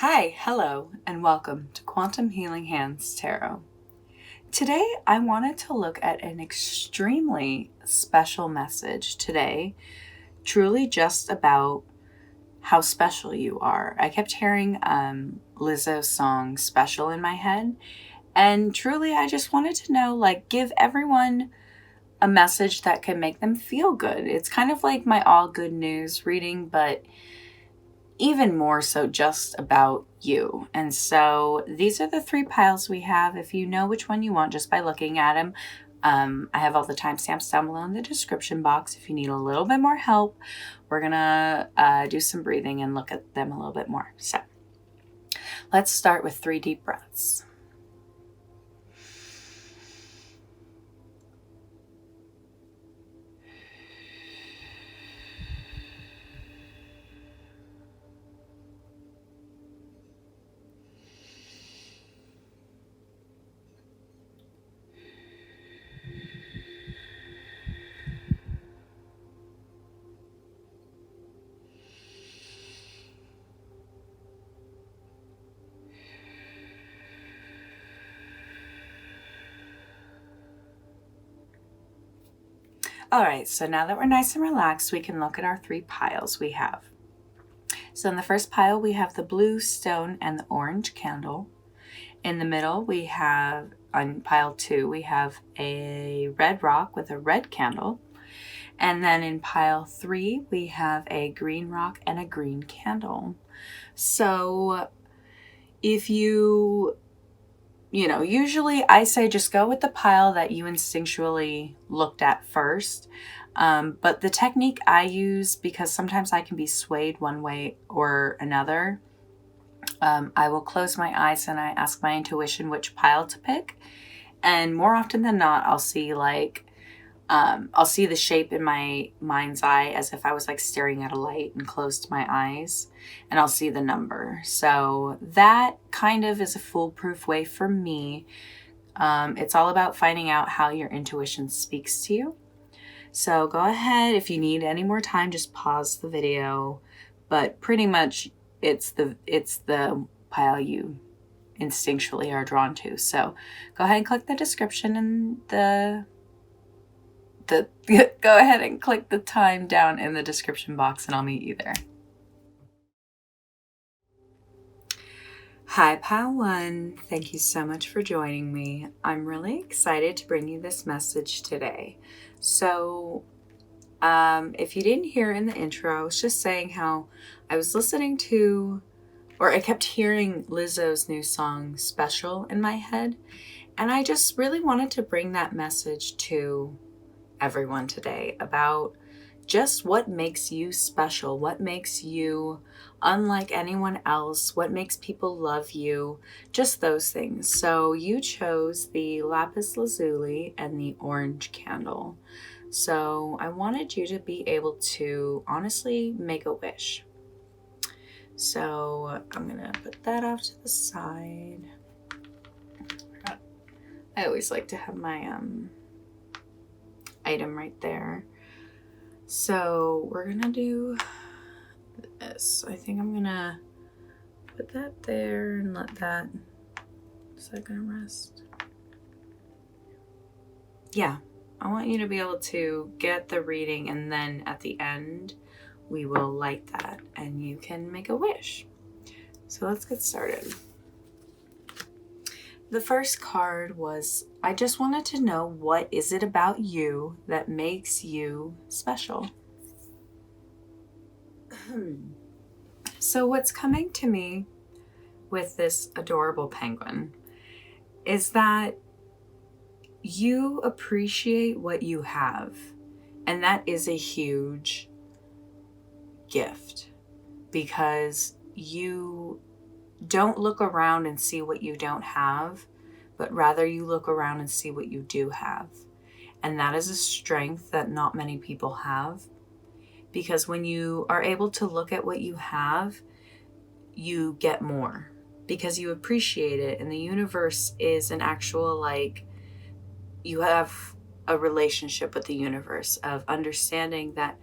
Hi, hello, and welcome to Quantum Healing Hands Tarot. Today, I wanted to look at an extremely special message today, truly just about how special you are. I kept hearing Lizzo's song Special in my head, and truly I just wanted to know, give everyone a message that can make them feel good. It's kind of like my all good news reading, but even more so just about you. And so these are the three piles we have. If you know which one you want just by looking at them, I have all the timestamps down below in the description box. If you need a little bit more help, we're gonna do some breathing and look at them a little bit more. So let's start with 3 deep breaths. All right, so now that we're nice and relaxed, we can look at our 3 piles we have. So in the first pile, we have the blue stone and the orange candle. In the middle, we have, on pile 2, we have a red rock with a red candle. And then in pile 3, we have a green rock and a green candle. So if usually I say just go with the pile that you instinctually looked at first. But the technique I use, because sometimes I can be swayed one way or another, I will close my eyes and I ask my intuition which pile to pick. And more often than not, I'll see I'll see the shape in my mind's eye as if I was staring at a light and closed my eyes, and I'll see the number. So that kind of is a foolproof way for me. It's all about finding out how your intuition speaks to you. So go ahead, if you need any more time, just pause the video, but pretty much it's the pile you instinctually are drawn to. So go ahead and click the description and go ahead and click the time down in the description box and I'll meet you there. Hi, Pile 1. Thank you so much for joining me. I'm really excited to bring you this message today. So, if you didn't hear in the intro, I was just saying how I was listening to, or I kept hearing Lizzo's new song, Special, in my head. And I just really wanted to bring that message to everyone today about just what makes you special, what makes you unlike anyone else, what makes people love you, just those things. So you chose the lapis lazuli and the orange candle. So I wanted you to be able to honestly make a wish. So I'm gonna put that off to the side. I always like to have my item right there. So we're gonna do this. I think I'm gonna put that there and let that, is that gonna rest? Yeah, I want you to be able to get the reading, and then at the end we will light that and you can make a wish. So let's get started. The first card was, I just wanted to know, what is it about you that makes you special? So what's coming to me with this adorable penguin is that you appreciate what you have, and that is a huge gift, because you don't look around and see what you don't have, but rather you look around and see what you do have. And that is a strength that not many people have, because when you are able to look at what you have, you get more because you appreciate it. And the universe is an actual, you have a relationship with the universe of understanding that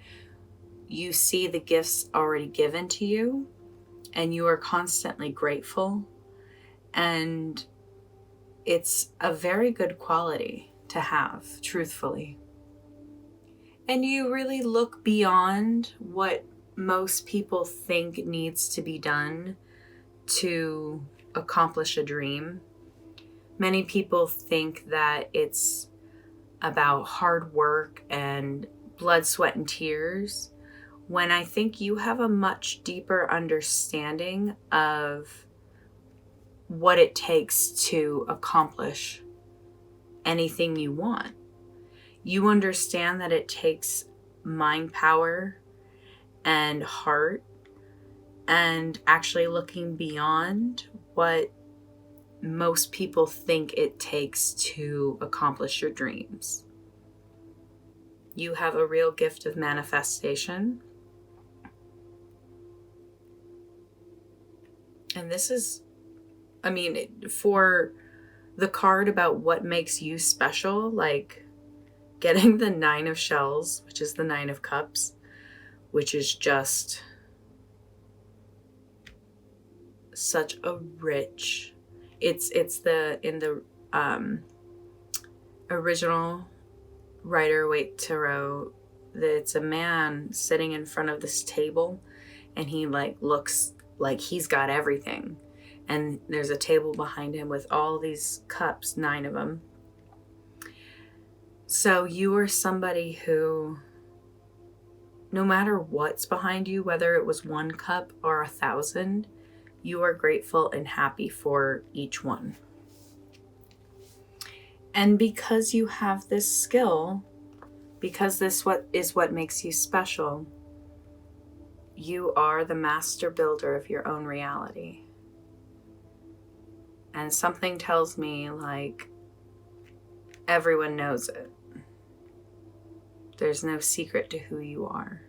you see the gifts already given to you, and you are constantly grateful, and it's a very good quality to have, truthfully. And you really look beyond what most people think needs to be done to accomplish a dream. Many people think that it's about hard work and blood, sweat, and tears, when I think you have a much deeper understanding of what it takes to accomplish anything you want. You understand that it takes mind power and heart and actually looking beyond what most people think it takes to accomplish your dreams. You have a real gift of manifestation. And this is, for the card about what makes you special, like getting the 9 of shells, which is the 9 of cups, which is just such a rich, it's in the original Rider-Waite Tarot, that it's a man sitting in front of this table, and he looks like he's got everything, and there's a table behind him with all these cups, 9 of them. So you are somebody who, no matter what's behind you, whether it was 1 cup or 1,000, you are grateful and happy for each one. And because you have this skill, because this is what makes you special, you are the master builder of your own reality. And something tells me everyone knows it. There's no secret to who you are.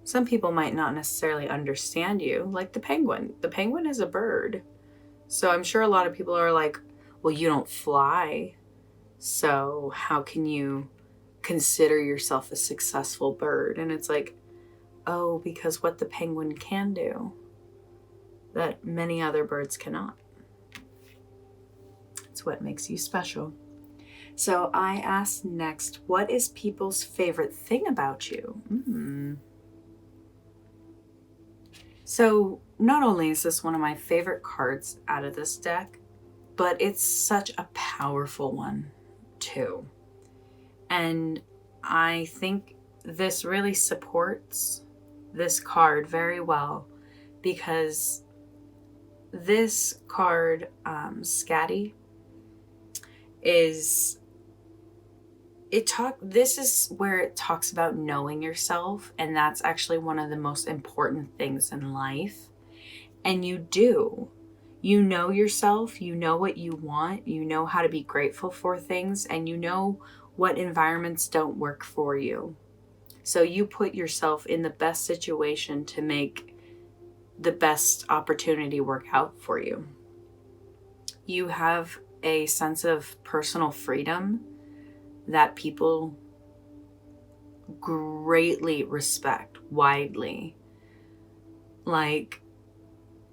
Some people might not necessarily understand you, like the penguin. The penguin is a bird. So I'm sure a lot of people are like, well, you don't fly, so how can you consider yourself a successful bird? And it's like, oh, because what the penguin can do that many other birds cannot. It's what makes you special. So I asked next, what is people's favorite thing about you? So not only is this one of my favorite cards out of this deck, but it's such a powerful one too. And I think this really supports this card very well, because this card, Scatty, this is where it talks about knowing yourself, and that's actually one of the most important things in life. And you know yourself, you know what you want, you know how to be grateful for things, and you know what environments don't work for you. So you put yourself in the best situation to make the best opportunity work out for you. You have a sense of personal freedom that people greatly respect widely.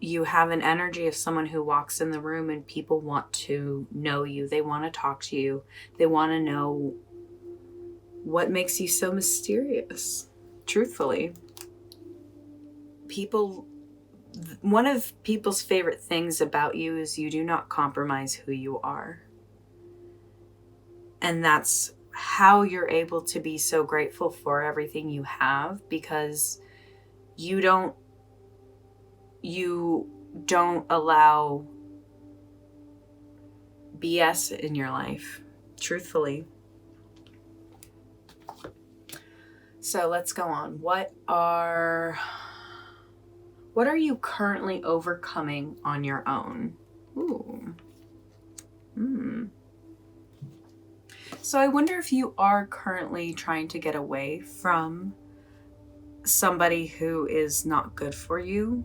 You have an energy of someone who walks in the room and people want to know you. They want to talk to you. They want to know what makes you so mysterious. Truthfully, one of people's favorite things about you is you do not compromise who you are. And that's how you're able to be so grateful for everything you have, because you don't allow BS in your life, truthfully. So let's go on. What are you currently overcoming on your own? Ooh. So I wonder if you are currently trying to get away from somebody who is not good for you.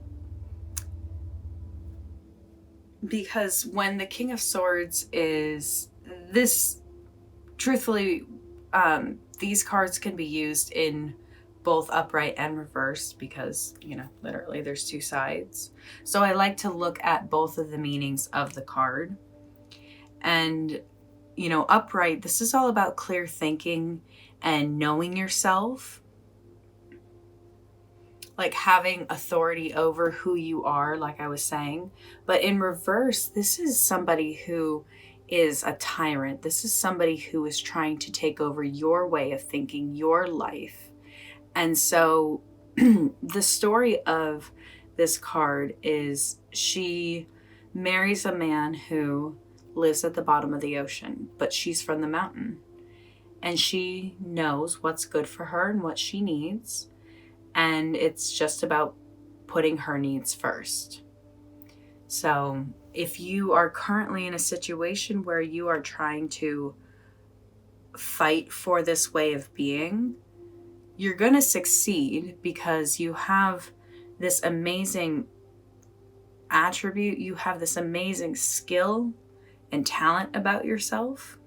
Because when the King of Swords is this, truthfully, these cards can be used in both upright and reversed because, literally there's two sides. So I like to look at both of the meanings of the card. And, upright, this is all about clear thinking and knowing yourself, like having authority over who you are, like I was saying. But in reverse, this is somebody who is a tyrant. This is somebody who is trying to take over your way of thinking, your life. And so the story of this card is she marries a man who lives at the bottom of the ocean, but she's from the mountain. And she knows what's good for her and what she needs. And it's just about putting her needs first. So if you are currently in a situation where you are trying to fight for this way of being, you're going to succeed because you have this amazing attribute, you have this amazing skill and talent about yourself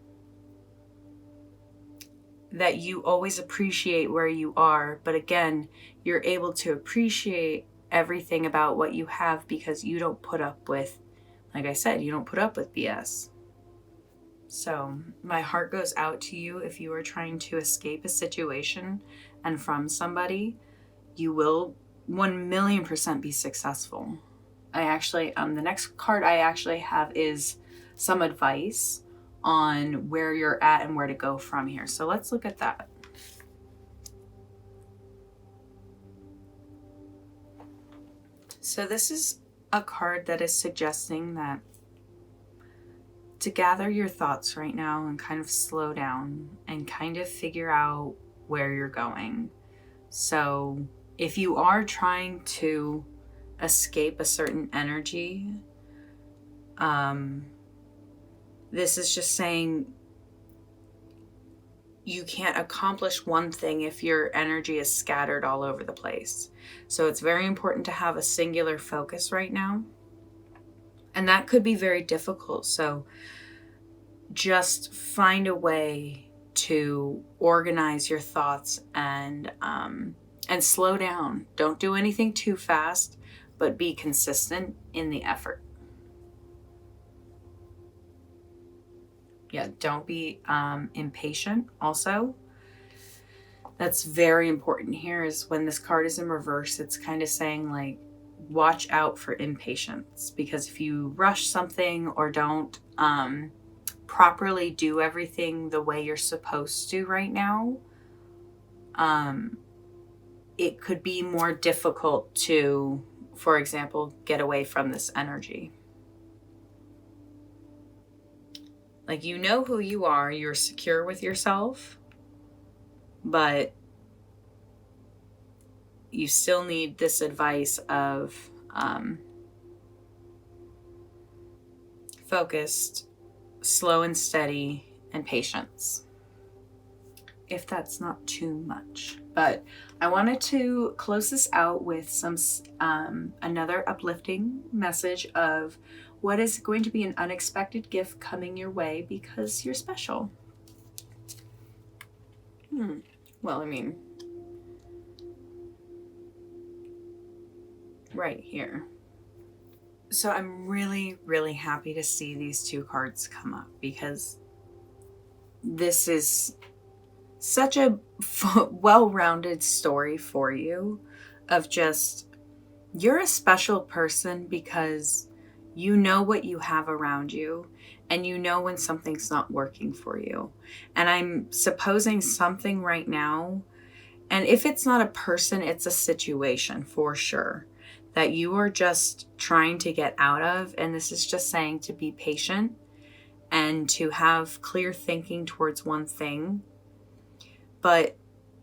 that you always appreciate where you are. But again, you're able to appreciate everything about what you have because you don't put up with, like I said, you don't put up with BS. So my heart goes out to you if you are trying to escape a situation and from somebody, you will 1,000,000% be successful. I actually, the next card I actually have is some advice on where you're at and where to go from here. So let's look at that. So this is a card that is suggesting that to gather your thoughts right now and kind of slow down and kind of figure out where you're going. So if you are trying to escape a certain energy, this is just saying you can't accomplish one thing if your energy is scattered all over the place. So it's very important to have a singular focus right now. And that could be very difficult. So just find a way to organize your thoughts and slow down. Don't do anything too fast, but be consistent in the effort. Yeah, don't be impatient also. That's very important here is when this card is in reverse, it's kind of saying like, watch out for impatience, because if you rush something or don't properly do everything the way you're supposed to right now, it could be more difficult to, for example, get away from this energy. Like, you know who you are, you're secure with yourself, but you still need this advice of focused, slow and steady, and patience, if that's not too much. But I wanted to close this out with some another uplifting message of what is going to be an unexpected gift coming your way because you're special. Well, I mean, right here. So I'm really, really happy to see these two cards come up because this is such a well-rounded story for you of just, you're a special person because you know what you have around you and you know when something's not working for you. And I'm supposing something right now, and if it's not a person, it's a situation for sure that you are just trying to get out of. And this is just saying to be patient and to have clear thinking towards one thing. But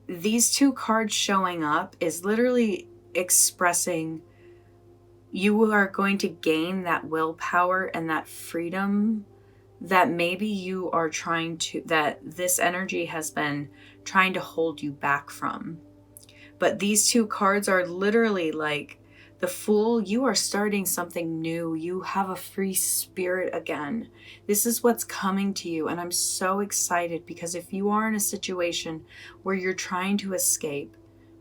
these two cards showing up is literally expressing you are going to gain that willpower and that freedom that maybe you are trying to, that this energy has been trying to hold you back from. But these two cards are literally like the Fool. You are starting something new. You have a free spirit again. This is what's coming to you. And I'm so excited because if you are in a situation where you're trying to escape,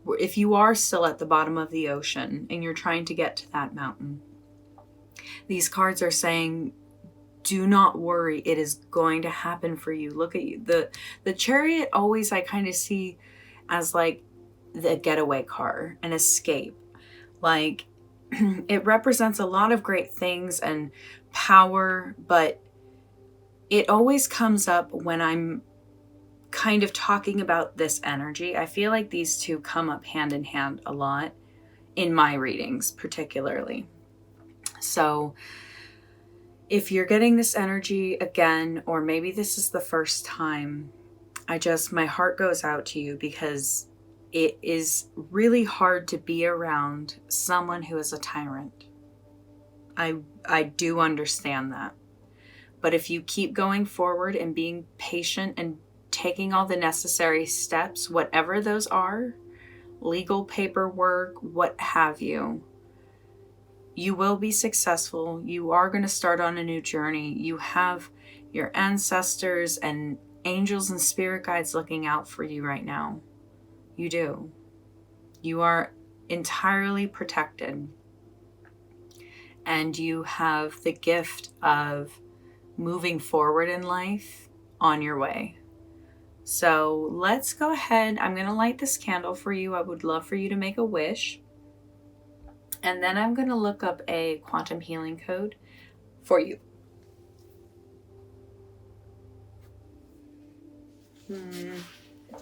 if you are still at the bottom of the ocean and you're trying to get to that mountain, these cards are saying, do not worry, it is going to happen for you. Look at you. The Chariot always I kind of see as like the getaway car, an escape. Like it represents a lot of great things and power, but it always comes up when I'm kind of talking about this energy. I feel like these two come up hand in hand a lot in my readings, particularly. So if you're getting this energy again, or maybe this is the first time, my heart goes out to you, because it is really hard to be around someone who is a tyrant. I do understand that. But if you keep going forward and being patient and taking all the necessary steps, whatever those are, legal paperwork, what have you, you will be successful. You are going to start on a new journey. You have your ancestors and angels and spirit guides looking out for you right now. You do. You are entirely protected. And you have the gift of moving forward in life on your way. So let's go ahead. I'm going to light this candle for you. I would love for you to make a wish. And then I'm going to look up a quantum healing code for you.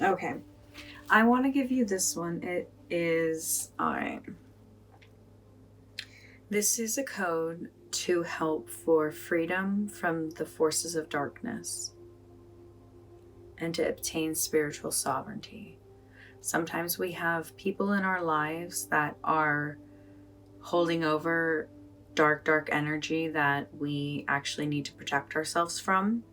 Okay. I want to give you this one. It is, all right. This is a code to help for freedom from the forces of darkness and to obtain spiritual sovereignty. Sometimes we have people in our lives that are holding over dark energy that we actually need to protect ourselves from.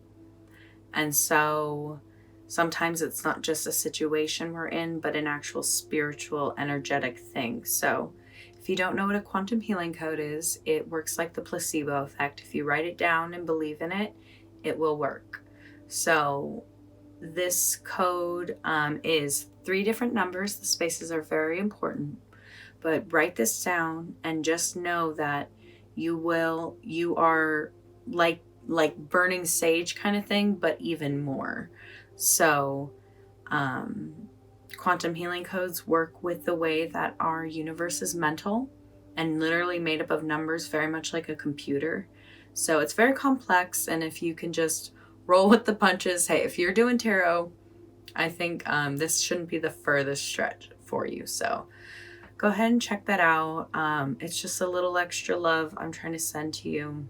And so sometimes it's not just a situation we're in, but an actual spiritual, energetic thing. So if you don't know what a quantum healing code is, it works like the placebo effect. If you write it down and believe in it, it will work. So this code is 3 different numbers. The spaces are very important. But write this down and just know that you are like burning sage kind of thing, but even more. So quantum healing codes work with the way that our universe is mental and literally made up of numbers, very much like a computer. So it's very complex, and if you can just roll with the punches, hey, if you're doing tarot, I think this shouldn't be the furthest stretch for you. So go ahead and check that out. It's just a little extra love I'm trying to send to you,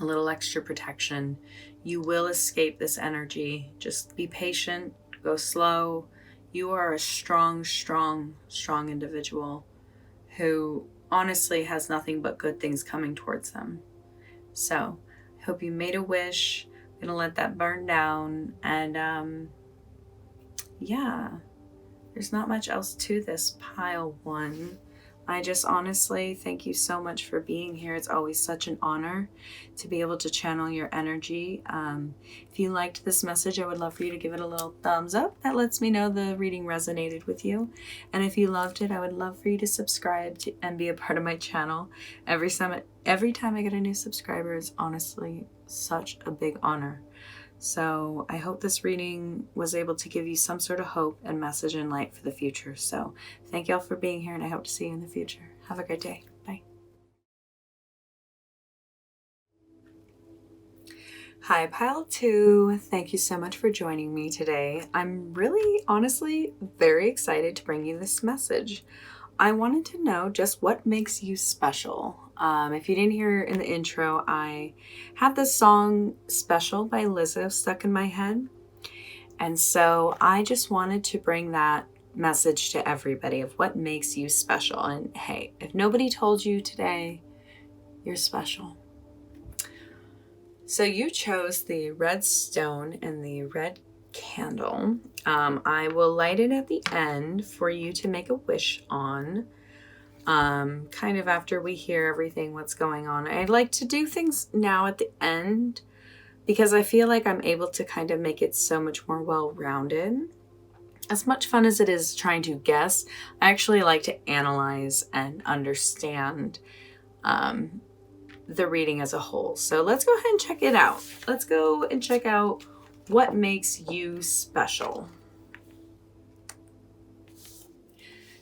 a little extra protection. You will escape this energy. Just be patient, go slow. You are a strong individual who honestly has nothing but good things coming towards them. So I hope you made a wish. I'm gonna let that burn down, and yeah. There's not much else to this pile one. I just honestly thank you so much for being here. It's always such an honor to be able to channel your energy. If you liked this message, I would love for you to give it a little thumbs up. That lets me know the reading resonated with you. And if you loved it, I would love for you to subscribe and be a part of my channel. Every time I get a new subscriber is honestly such a big honor. So I hope this reading was able to give you some sort of hope and message and light for the future. So thank you all for being here, and I hope to see you in the future. Have a great day. Bye. Hi, Pile 2. Thank you so much for joining me today. I'm really, honestly, very excited to bring you this message. I wanted to know just what makes you special. If you didn't hear in the intro, I had this song Special by Lizzo stuck in my head. And so I just wanted to bring that message to everybody of what makes you special. And hey, if nobody told you today, you're special. So you chose the red stone and the red candle. I will light it at the end for you to make a wish on. Kind of after we hear everything what's going on. I like to do things now at the end because I feel like I'm able to kind of make it so much more well-rounded. as much fun as it is trying to guess, I actually like to analyze and understand the reading as a whole. So let's go ahead and check it out. Let's go and check out what makes you special.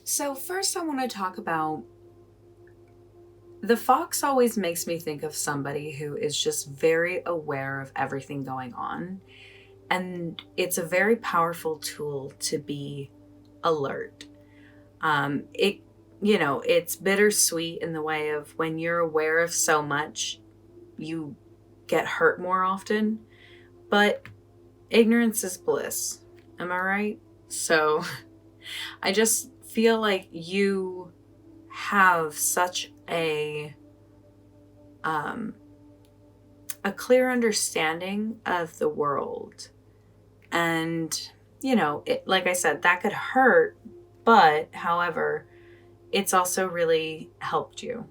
So first I want to talk about the fox always makes me think of somebody who is just very aware of everything going on. And it's a very powerful tool to be alert. It's bittersweet in the way of when you're aware of so much, you get hurt more often. But ignorance is bliss. Am I right? So I just feel like you have such a clear understanding of the world. And, like I said, that could hurt, but however, it's also really helped you.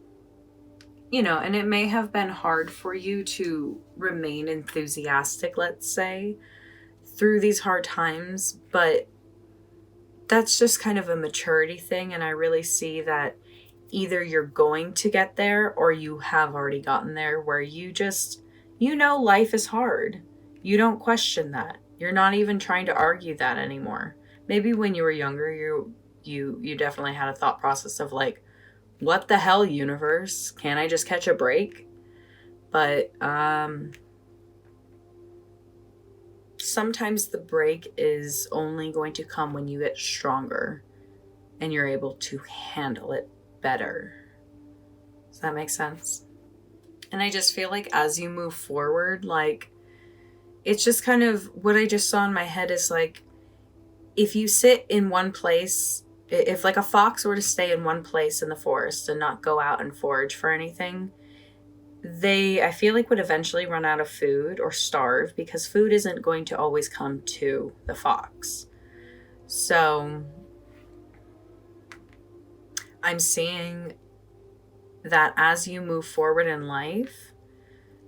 And it may have been hard for you to remain enthusiastic, let's say, through these hard times, but that's just kind of a maturity thing. And I really see that either you're going to get there or you have already gotten there, where you just, life is hard. You don't question that. You're not even trying to argue that anymore. Maybe when you were younger, you definitely had a thought process of like, what the hell, universe? Can't I just catch a break? But sometimes the break is only going to come when you get stronger and you're able to handle it better. Does that make sense? And I just feel like as you move forward, like, it's just kind of what I just saw in my head is like, if you sit in one place, if like a fox were to stay in one place in the forest and not go out and forage for anything, I feel like would eventually run out of food or starve, because food isn't going to always come to the fox. So I'm seeing that as you move forward in life,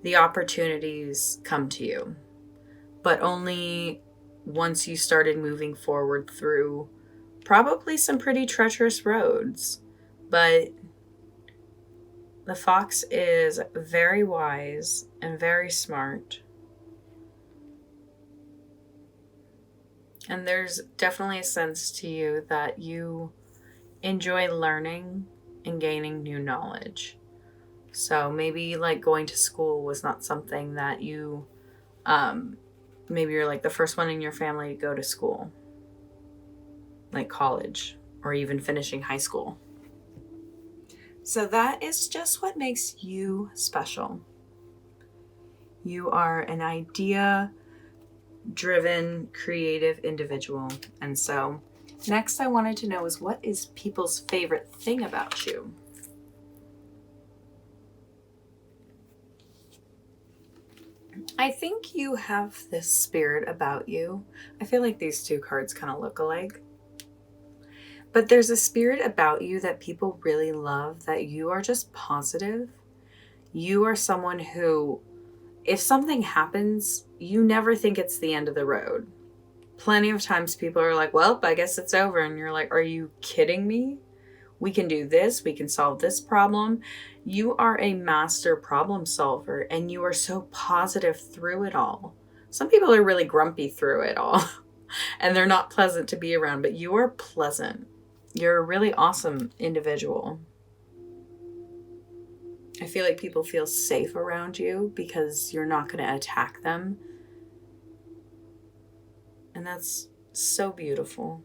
the opportunities come to you, but only once you started moving forward through probably some pretty treacherous roads. But the fox is very wise and very smart. And there's definitely a sense to you that you enjoy learning and gaining new knowledge. So maybe like going to school was not something that you, maybe you're like the first one in your family to go to school, like college or even finishing high school. So that is just what makes you special. You are an idea-driven, creative individual. And so next I wanted to know is, what is people's favorite thing about you? I think you have this spirit about you. I feel like these two cards kind of look alike. But there's a spirit about you that people really love, that you are just positive. You are someone who, if something happens, you never think it's the end of the road. Plenty of times people are like, well, I guess it's over. And you're like, are you kidding me? We can do this. We can solve this problem. You are a master problem solver, and you are so positive through it all. Some people are really grumpy through it all and they're not pleasant to be around, but you are pleasant. You're a really awesome individual. I feel like people feel safe around you because you're not going to attack them. And that's so beautiful.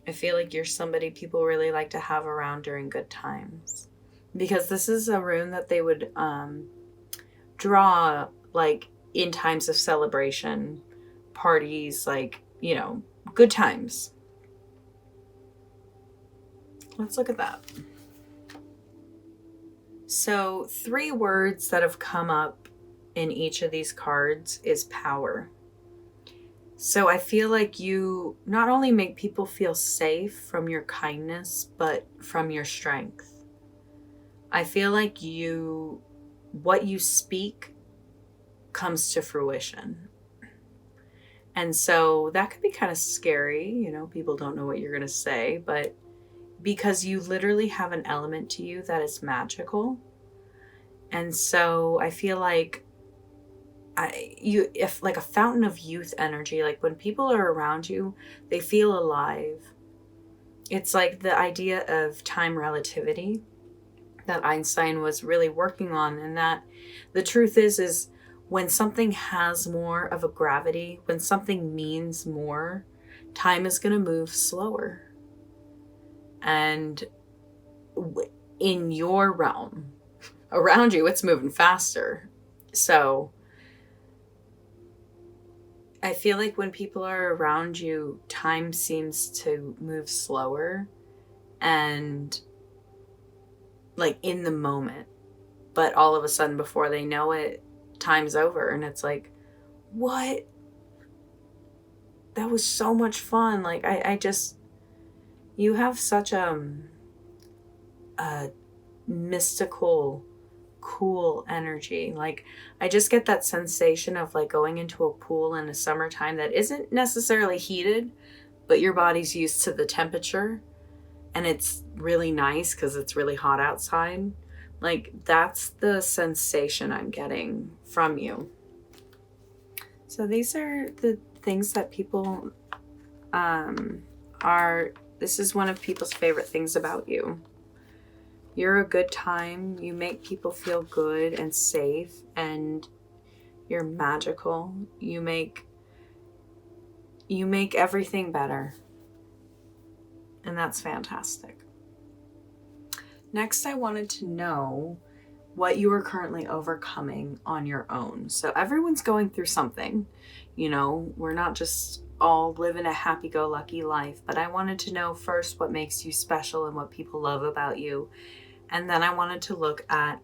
I feel like you're somebody people really like to have around during good times, because this is a rune that they would draw like in times of celebration, parties, like, good times. Let's look at that. So 3 words that have come up in each of these cards is power. So I feel like you not only make people feel safe from your kindness, but from your strength. I feel like what you speak comes to fruition. And so that could be kind of scary. You know, people don't know what you're going to say, but because you literally have an element to you that is magical. And so I feel like if like a fountain of youth energy, like when people are around you, they feel alive. It's like the idea of time relativity that Einstein was really working on. And that the truth is when something has more of a gravity, when something means more, time is going to move slower. And in your realm, around you, it's moving faster. So I feel like when people are around you, time seems to move slower and like in the moment. But all of a sudden, before they know it, time's over. And it's like, what? That was so much fun. Like, I just, you have such a mystical, cool energy. Like, I just get that sensation of like going into a pool in the summertime that isn't necessarily heated, but your body's used to the temperature and it's really nice because it's really hot outside. Like, that's the sensation I'm getting from you. So these are the things that people this is one of people's favorite things about you. You're a good time. You make people feel good and safe, and you're magical. You make everything better. And that's fantastic. Next, I wanted to know what you are currently overcoming on your own. So everyone's going through something. You know, we're not just all living a happy-go-lucky life, but I wanted to know first what makes you special and what people love about you. And then I wanted to look at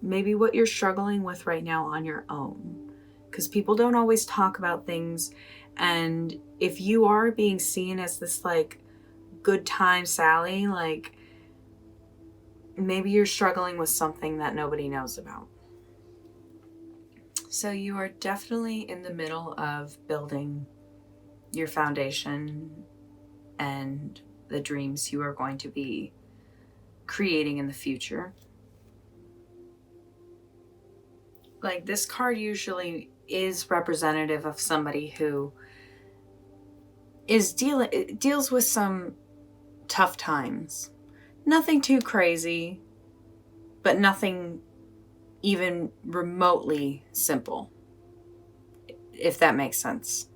maybe what you're struggling with right now on your own. Because people don't always talk about things. And if you are being seen as this like good time Sally, like maybe you're struggling with something that nobody knows about. So you are definitely in the middle of building your foundation and the dreams you are going to be creating in the future. Like, this card usually is representative of somebody who is deals with some tough times. Nothing too crazy, but nothing even remotely simple, if that makes sense.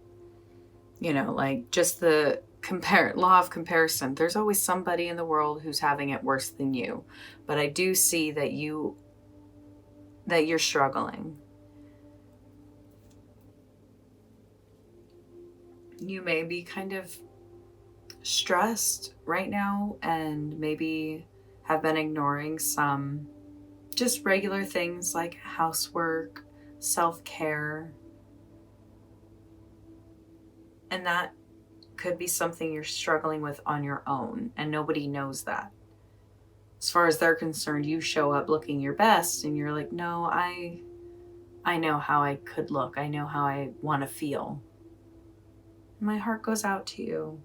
You know, like just the law of comparison. There's always somebody in the world who's having it worse than you. But I do see that you're struggling. You may be kind of stressed right now and maybe have been ignoring some just regular things like housework, self-care. And that could be something you're struggling with on your own, and nobody knows that. As far as they're concerned, you show up looking your best and you're like, no, I know how I could look. I know how I want to feel. My heart goes out to you.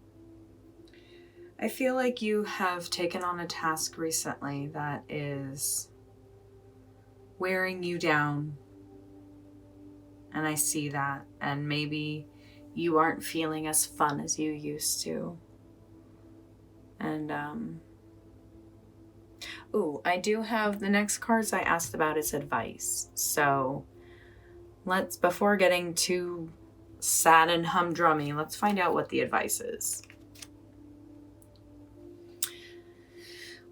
I feel like you have taken on a task recently that is wearing you down. And I see that. And maybe you aren't feeling as fun as you used to. And, I do have the next cards I asked about is advice. So before getting too sad and humdrummy, let's find out what the advice is.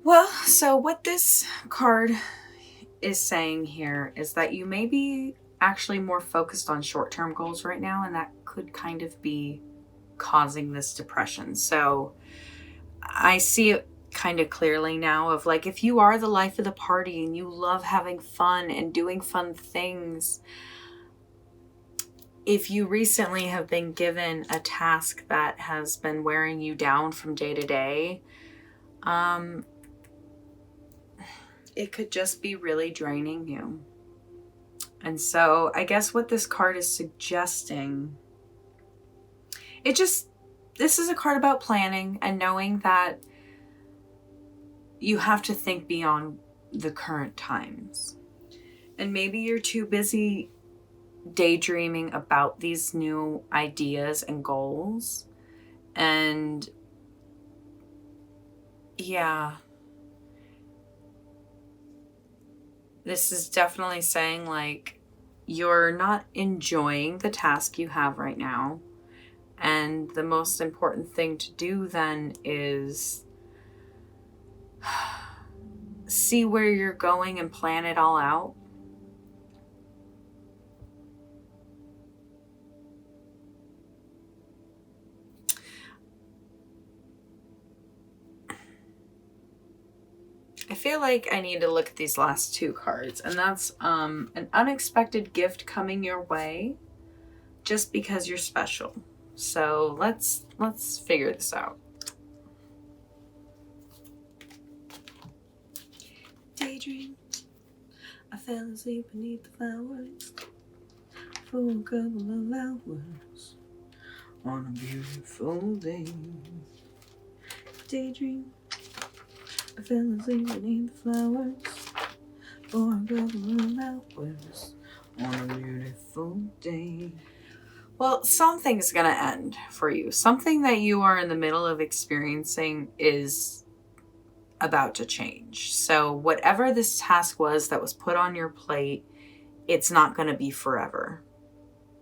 Well, so what this card is saying here is that you may be actually more focused on short-term goals right now, and that could kind of be causing this depression. So I see it kind of clearly now of like, if you are the life of the party and you love having fun and doing fun things, if you recently have been given a task that has been wearing you down from day to day, it could just be really draining you. And so I guess what this card is suggesting, this is a card about planning and knowing that you have to think beyond the current times. And maybe you're too busy daydreaming about these new ideas and goals. And yeah, this is definitely saying like you're not enjoying the task you have right now. And the most important thing to do then is see where you're going and plan it all out. I feel like I need to look at these last two cards, and that's an unexpected gift coming your way just because you're special. So let's figure this out. Daydream. I fell asleep beneath the flowers for a couple of hours on a beautiful day. Daydream. I fell asleep beneath the flowers for a couple of hours on a beautiful day. Well, something's going to end for you. Something that you are in the middle of experiencing is about to change. So whatever this task was that was put on your plate, it's not going to be forever.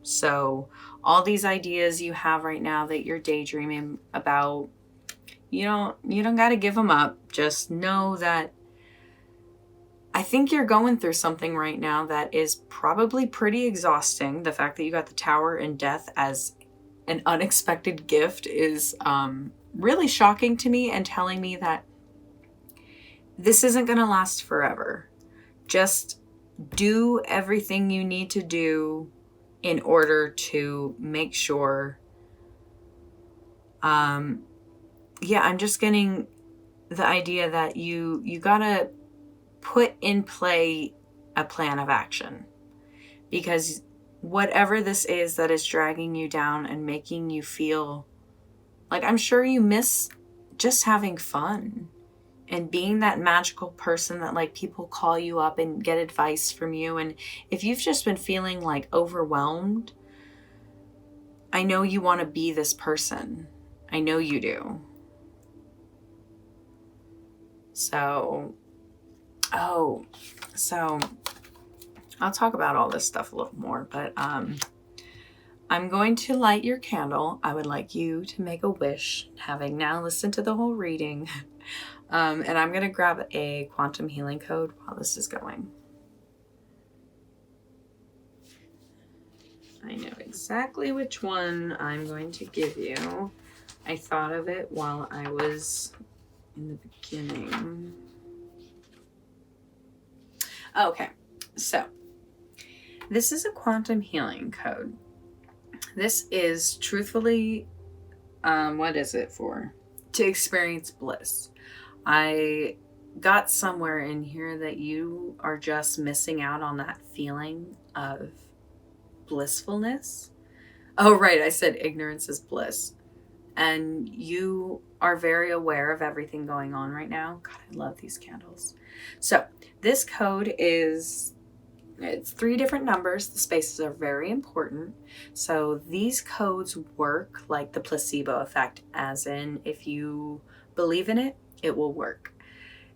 So all these ideas you have right now that you're daydreaming about, you don't got to give them up. Just know that I think you're going through something right now that is probably pretty exhausting. The fact that you got the Tower and Death as an unexpected gift is really shocking to me and telling me that this isn't going to last forever. Just do everything you need to do in order to make sure. I'm just getting the idea that you gotta put in play a plan of action, because whatever this is that is dragging you down and making you feel like, I'm sure you miss just having fun and being that magical person that like people call you up and get advice from you. And if you've just been feeling like overwhelmed, I know you want to be this person. I know you do. So I'll talk about all this stuff a little more, but I'm going to light your candle. I would like you to make a wish, having now listened to the whole reading. And I'm going to grab a quantum healing code while this is going. I know exactly which one I'm going to give you. I thought of it while I was in the beginning. Okay, so this is a quantum healing code. This is truthfully, what is it for? To experience bliss. I got somewhere in here that you are just missing out on that feeling of blissfulness. Oh, right, I said ignorance is bliss. And you are very aware of everything going on right now. God, I love these candles. So this code it's 3 different numbers. The spaces are very important. So these codes work like the placebo effect, as in if you believe in it, it will work.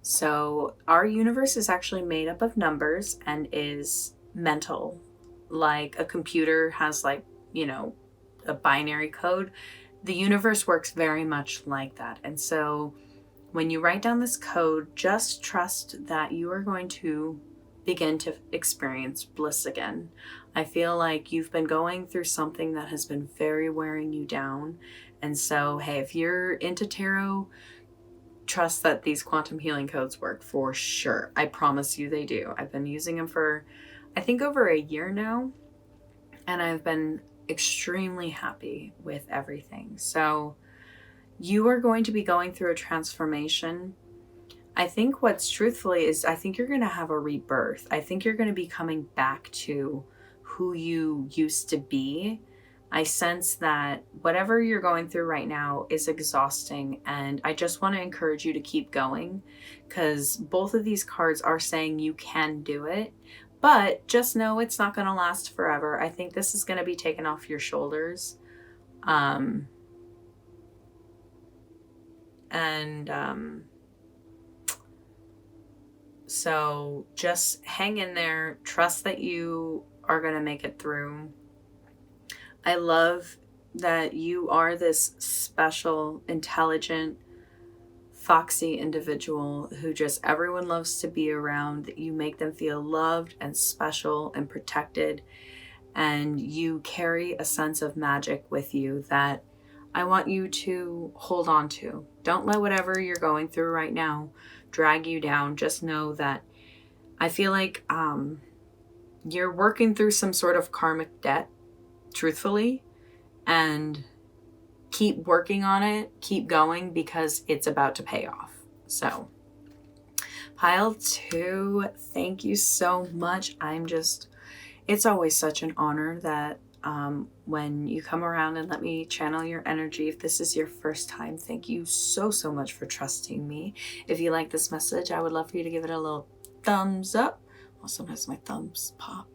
So our universe is actually made up of numbers and is mental. Like a computer has a binary code. The universe works very much like that. And so when you write down this code, just trust that you are going to begin to experience bliss again. I feel like you've been going through something that has been very wearing you down. And so, hey, if you're into tarot, trust that these quantum healing codes work for sure. I promise you they do. I've been using them for, I think, over a year now. And I've been extremely happy with everything. So you are going to be going through a transformation. I think what's truthfully is I think you're going to have a rebirth. I think you're going to be coming back to who you used to be. I sense that whatever you're going through right now is exhausting, and I just want to encourage you to keep going, because both of these cards are saying you can do it, but just know it's not going to last forever. I think this is going to be taken off your shoulders. So just hang in there. Trust that you are going to make it through. I love that you are this special, intelligent, foxy individual who just everyone loves to be around, that you make them feel loved and special and protected. And you carry a sense of magic with you that I want you to hold on to. Don't let whatever you're going through right now drag you down. Just know that I feel like you're working through some sort of karmic debt, truthfully, and keep working on it, keep going, because it's about to pay off. So, pile 2, thank you so much. It's always such an honor that when you come around and let me channel your energy. If this is your first time, thank you so much for trusting me. If you like this message, I would love for you to give it a little thumbs up. Well, sometimes my thumbs pop.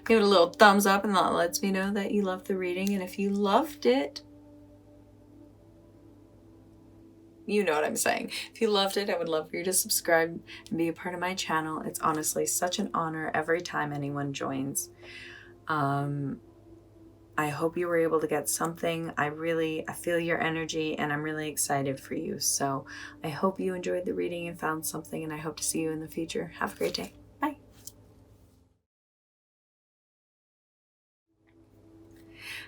Give it a little thumbs up, and that lets me know that you love the reading. And if you loved it, you know what I'm saying. If you loved it, I would love for you to subscribe and be a part of my channel. It's honestly such an honor every time anyone joins. I hope you were able to get something. I feel your energy, and I'm really excited for you. So I hope you enjoyed the reading and found something, and I hope to see you in the future. Have a great day. Bye.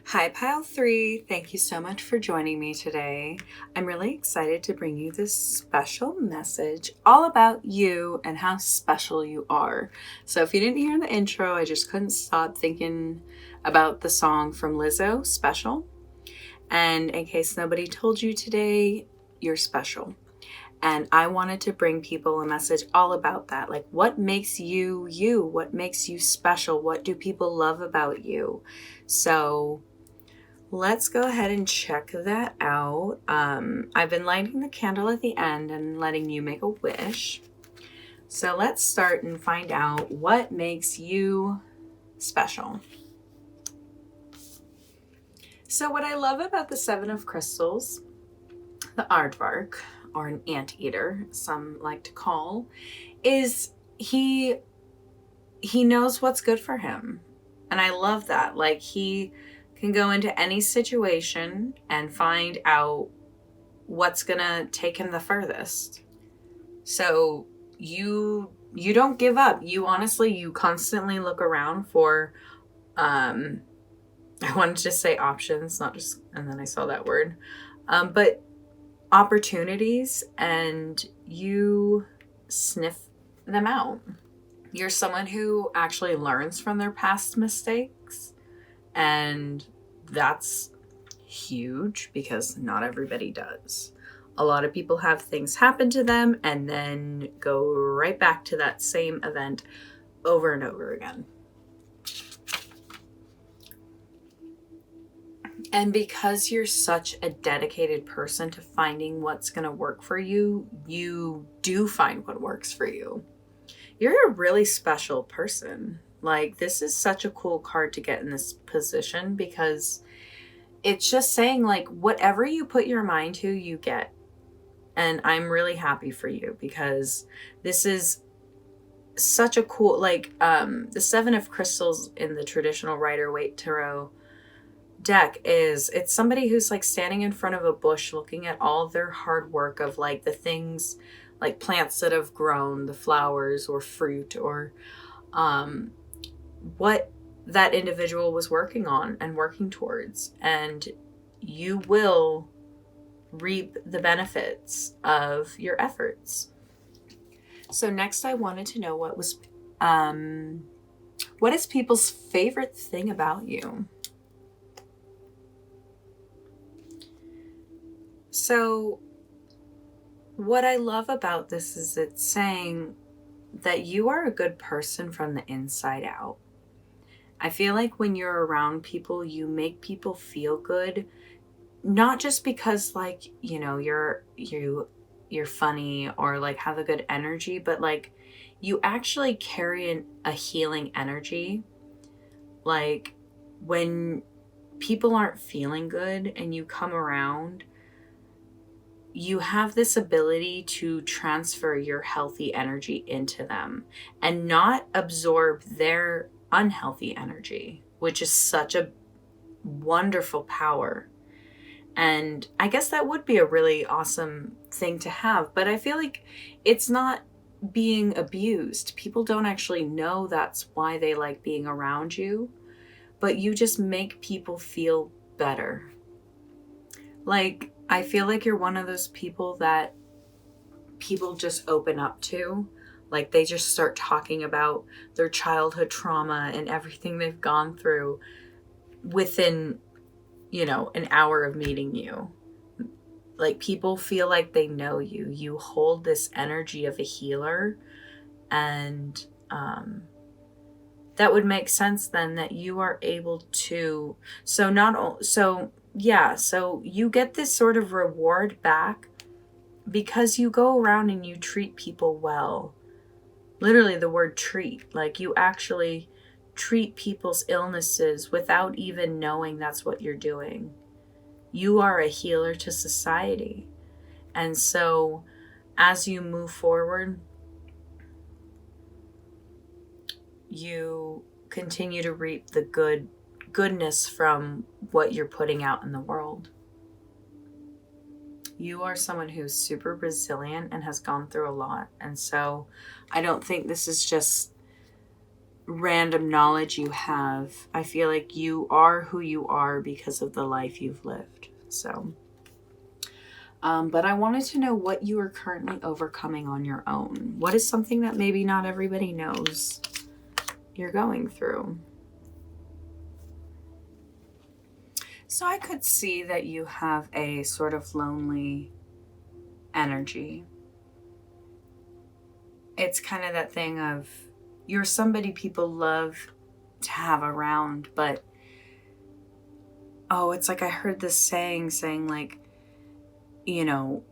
Hi, Pile 3. Thank you so much for joining me today. I'm really excited to bring you this special message all about you and how special you are. So if you didn't hear the intro, I just couldn't stop thinking about the song from Lizzo, Special. And in case nobody told you today, you're special. And I wanted to bring people a message all about that. Like, what makes you you? What makes you special? What do people love about you? So let's go ahead and check that out. I've been lighting the candle at the end and letting you make a wish. So let's start and find out what makes you special. So what I love about the 7 of Crystals, the aardvark, or an anteater, some like to call, is he knows what's good for him. And I love that. Like, he can go into any situation and find out what's gonna take him the furthest. So you don't give up. You constantly look around for I wanted to say options, not just, and then I saw that word, but opportunities, and you sniff them out. You're someone who actually learns from their past mistakes, and that's huge because not everybody does. A lot of people have things happen to them and then go right back to that same event over and over again. And because you're such a dedicated person to finding what's going to work for you, you do find what works for you. You're a really special person. Like, this is such a cool card to get in this position, because it's just saying, like, whatever you put your mind to, you get. And I'm really happy for you, because this is such a cool, like, the 7 of Crystals in the traditional Rider-Waite Tarot deck it's somebody who's like standing in front of a bush looking at all their hard work of like the things, like plants that have grown, the flowers or fruit, or what that individual was working on and working towards, and you will reap the benefits of your efforts. So next I wanted to know what is people's favorite thing about you? So what I love about this is it's saying that you are a good person from the inside out. I feel like when you're around people, you make people feel good, not just because like, you know, you're funny or like have a good energy, but like you actually carry a healing energy. Like when people aren't feeling good and you come around, you have this ability to transfer your healthy energy into them and not absorb their unhealthy energy, which is such a wonderful power. And I guess that would be a really awesome thing to have, but I feel like it's not being abused. People don't actually know that's why they like being around you, but you just make people feel better. Like, I feel like you're one of those people that people just open up to. Like, they just start talking about their childhood trauma and everything they've gone through within, you know, an hour of meeting you. Like, people feel like they know you. You hold this energy of a healer, and that would make sense then that you are able to. So you get this sort of reward back because you go around and you treat people well. Literally, the word treat. Like, you actually treat people's illnesses without even knowing that's what you're doing. You are a healer to society. And so as you move forward, you continue to reap the goodness from what you're putting out in the world. You are someone who's super resilient and has gone through a lot. And so I don't think this is just random knowledge you have. I feel like you are who you are because of the life you've lived. So, but I wanted to know what you are currently overcoming on your own. What is something that maybe not everybody knows you're going through? So I could see that you have a sort of lonely energy. It's kind of that thing of you're somebody people love to have around, but it's like I heard this saying like, you know,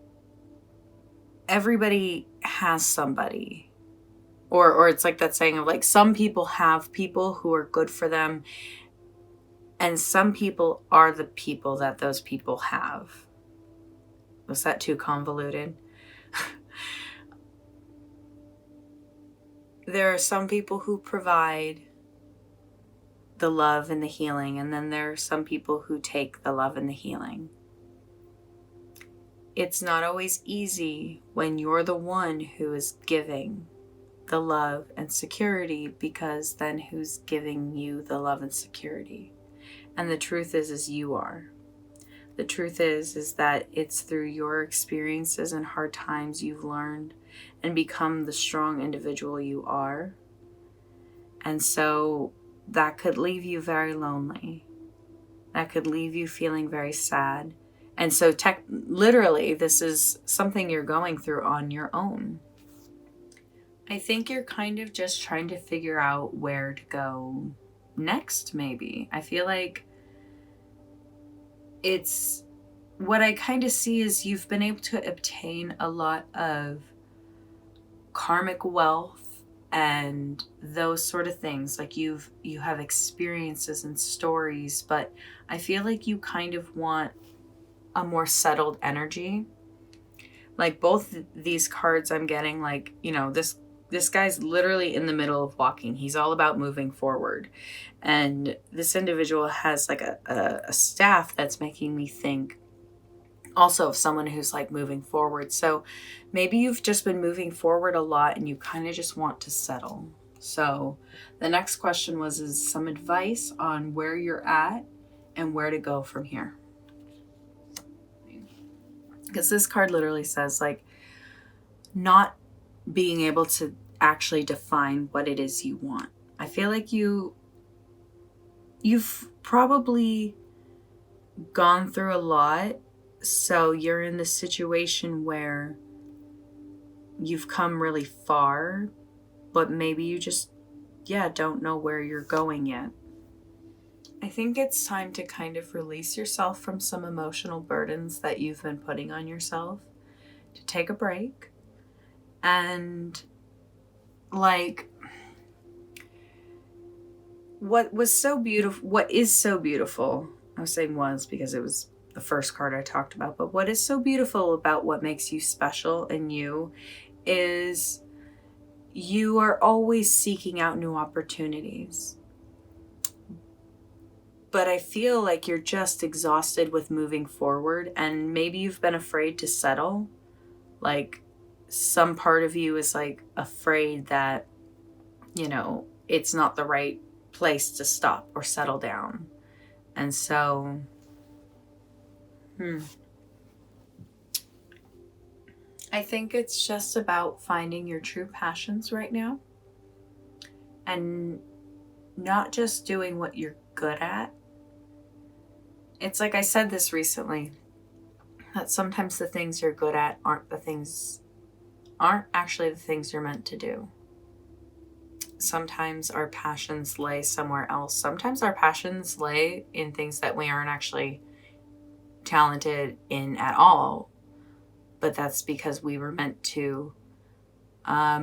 everybody has somebody. Or it's like that saying of like some people have people who are good for them, and some people are the people that those people have. Was that too convoluted? There are some people who provide the love and the healing, and then there are some people who take the love and the healing. It's not always easy when you're the one who is giving the love and security, because then who's giving you the love and security? And the truth is you are. The truth is that it's through your experiences and hard times you've learned and become the strong individual you are. And so that could leave you very lonely. That could leave you feeling very sad. And so literally, this is something you're going through on your own. I think you're kind of just trying to figure out where to go next, maybe. I feel like it's what I kind of see is you've been able to obtain a lot of karmic wealth and those sort of things. Like you have experiences and stories, but I feel like you kind of want a more settled energy. Like both these cards I'm getting, like, you know, this guy's literally in the middle of walking. He's all about moving forward. And this individual has like a staff that's making me think also of someone who's like moving forward. So maybe you've just been moving forward a lot and you kind of just want to settle. So the next question is some advice on where you're at and where to go from here. Because this card literally says like not being able to actually define what it is you want. I feel like you've probably gone through a lot, so you're in this situation where you've come really far, but maybe you just, don't know where you're going yet. I think it's time to kind of release yourself from some emotional burdens that you've been putting on yourself, to take a break. And like, what is so beautiful, I was saying was because it was the first card I talked about, but what is so beautiful about what makes you special and you is you are always seeking out new opportunities. But I feel like you're just exhausted with moving forward, and maybe you've been afraid to settle. Like, some part of you is like afraid that, it's not the right place to stop or settle down. And so, I think it's just about finding your true passions right now and not just doing what you're good at. It's like I said this recently, that sometimes the things you're good at aren't actually the things you're meant to do. Sometimes our passions lay somewhere else. Sometimes our passions lay in things that we aren't actually talented in at all. But that's because we were meant to, not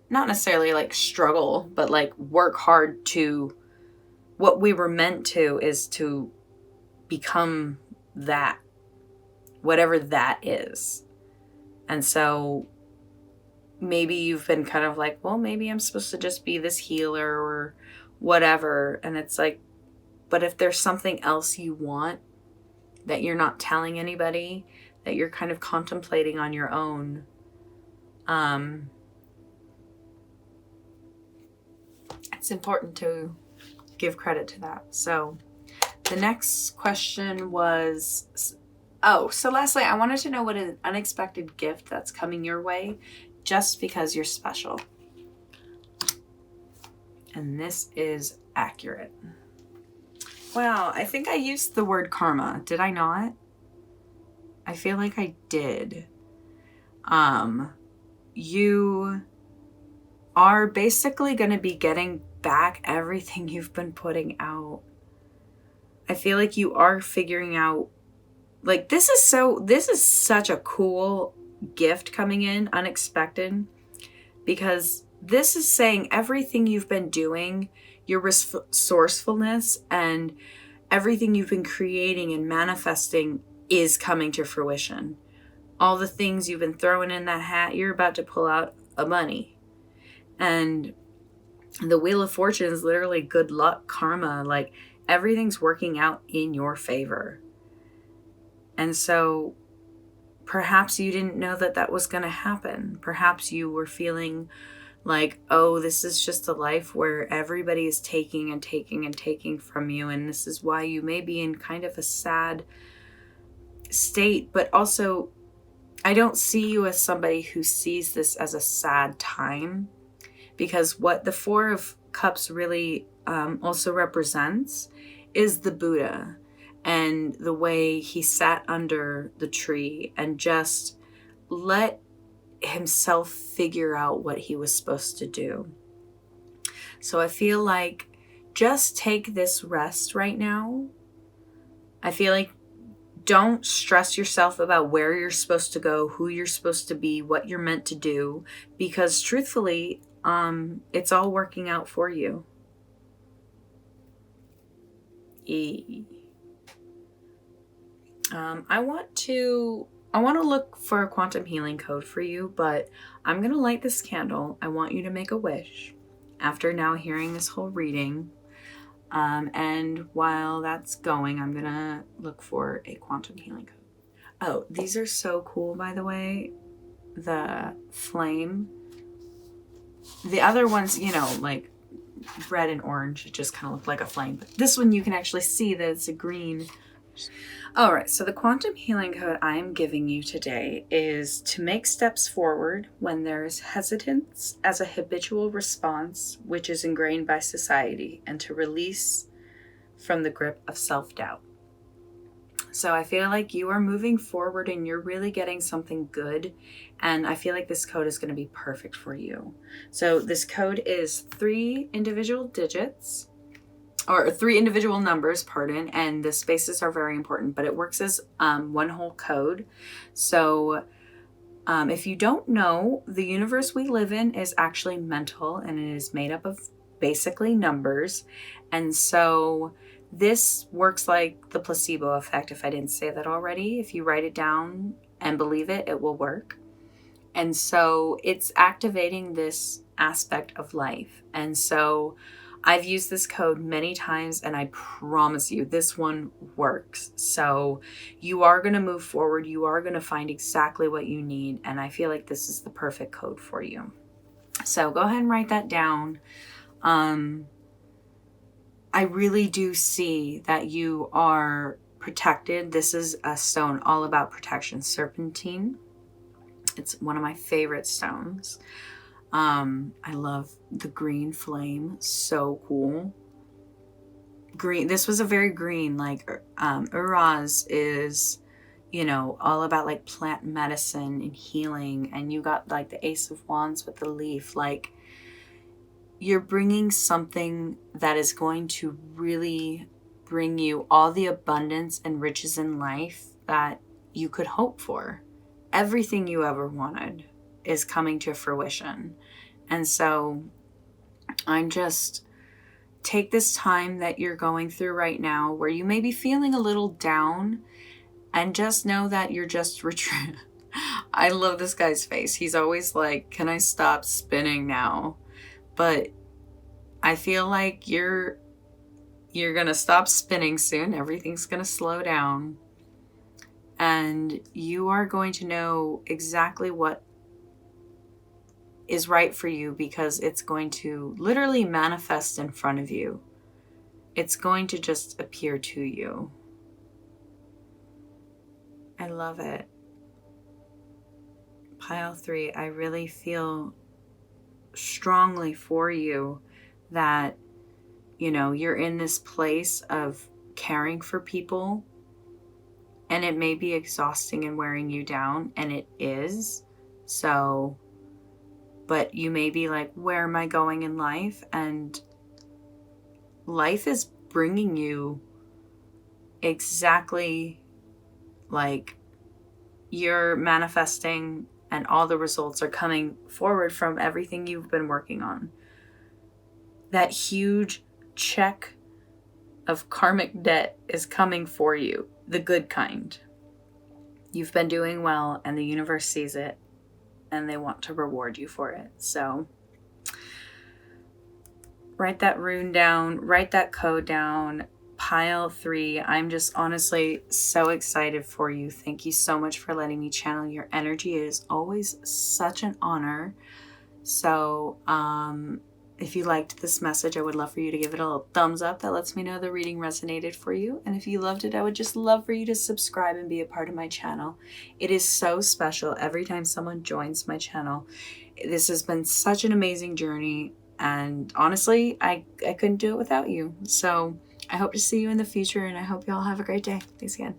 necessarily like struggle, but like work hard to, what we were meant to is to become that, whatever that is. And so maybe you've been kind of like, well, maybe I'm supposed to just be this healer or whatever. And it's like, but if there's something else you want that you're not telling anybody, that you're kind of contemplating on your own, it's important to give credit to that. So the next question was, so lastly, I wanted to know what an unexpected gift that's coming your way just because you're special. And this is accurate. Wow, I think I used the word karma. Did I not? I feel like I did. You are basically going to be getting back everything you've been putting out. I feel like you are figuring out, like, this is such a cool gift coming in, unexpected, because this is saying everything you've been doing, your resourcefulness and everything you've been creating and manifesting is coming to fruition. All the things you've been throwing in that hat, you're about to pull out a money. And the Wheel of Fortune is literally good luck, karma, like everything's working out in your favor. And so perhaps you didn't know that was going to happen. Perhaps you were feeling like, oh, this is just a life where everybody is taking and taking and taking from you. And this is why you may be in kind of a sad state. But also, I don't see you as somebody who sees this as a sad time, because what the Four of Cups really also represents is the Buddha and the way he sat under the tree and just let himself figure out what he was supposed to do. So I feel like just take this rest right now. I feel like don't stress yourself about where you're supposed to go, who you're supposed to be, what you're meant to do, because truthfully, it's all working out for you. I want to look for a quantum healing code for you, but I'm going to light this candle. I want you to make a wish after now hearing this whole reading. And while that's going, I'm going to look for a quantum healing code. Oh, these are so cool, by the way. The flame. The other ones, like red and orange, it just kind of looked like a flame. But this one, you can actually see that it's a green. All right, so the quantum healing code I'm giving you today is to make steps forward when there's hesitance as a habitual response, which is ingrained by society, and to release from the grip of self-doubt. So I feel like you are moving forward and you're really getting something good. And I feel like this code is going to be perfect for you. So this code is 3 individual digits, or 3 individual numbers, pardon, and the spaces are very important, but it works as one whole code. So if you don't know, the universe we live in is actually mental, and it is made up of basically numbers. And so this works like the placebo effect. If I didn't say that already, if you write it down and believe it, it will work. And so it's activating this aspect of life. And so I've used this code many times, and I promise you this one works. So you are going to move forward. You are going to find exactly what you need. And I feel like this is the perfect code for you. So go ahead and write that down. I really do see that you are protected. This is a stone all about protection, serpentine. It's one of my favorite stones. I love the green flame. So cool. Green. This was a very green, like, Uraz is, you know, all about like plant medicine and healing. And you got like the Ace of Wands with the leaf. Like, you're bringing something that is going to really bring you all the abundance and riches in life that you could hope for. Everything you ever wanted is coming to fruition. And so I'm just, take this time that you're going through right now where you may be feeling a little down, and just know that you're just I love this guy's face. He's always like, can I stop spinning now? But I feel like you're going to stop spinning soon. Everything's going to slow down. And you are going to know exactly what is right for you, because it's going to literally manifest in front of you. It's going to just appear to you. I love it. Pile 3, I really feel strongly for you that, you know, you're in this place of caring for people, and it may be exhausting and wearing you down, and it is. So, but you may be like, where am I going in life? And life is bringing you exactly, like, you're manifesting, and all the results are coming forward from everything you've been working on. That huge check of karmic debt is coming for you, the good kind. You've been doing well, and the universe sees it, and they want to reward you for it. So write that rune down, write that code down. Pile 3, I'm just honestly so excited for you. Thank you so much for letting me channel your energy. It is always such an honor. So if you liked this message, I would love for you to give it a little thumbs up. That lets me know the reading resonated for you. And if you loved it, I would just love for you to subscribe and be a part of my channel. It is so special every time someone joins my channel. This has been such an amazing journey. And honestly, I couldn't do it without you. So I hope to see you in the future, and I hope you all have a great day. Thanks again.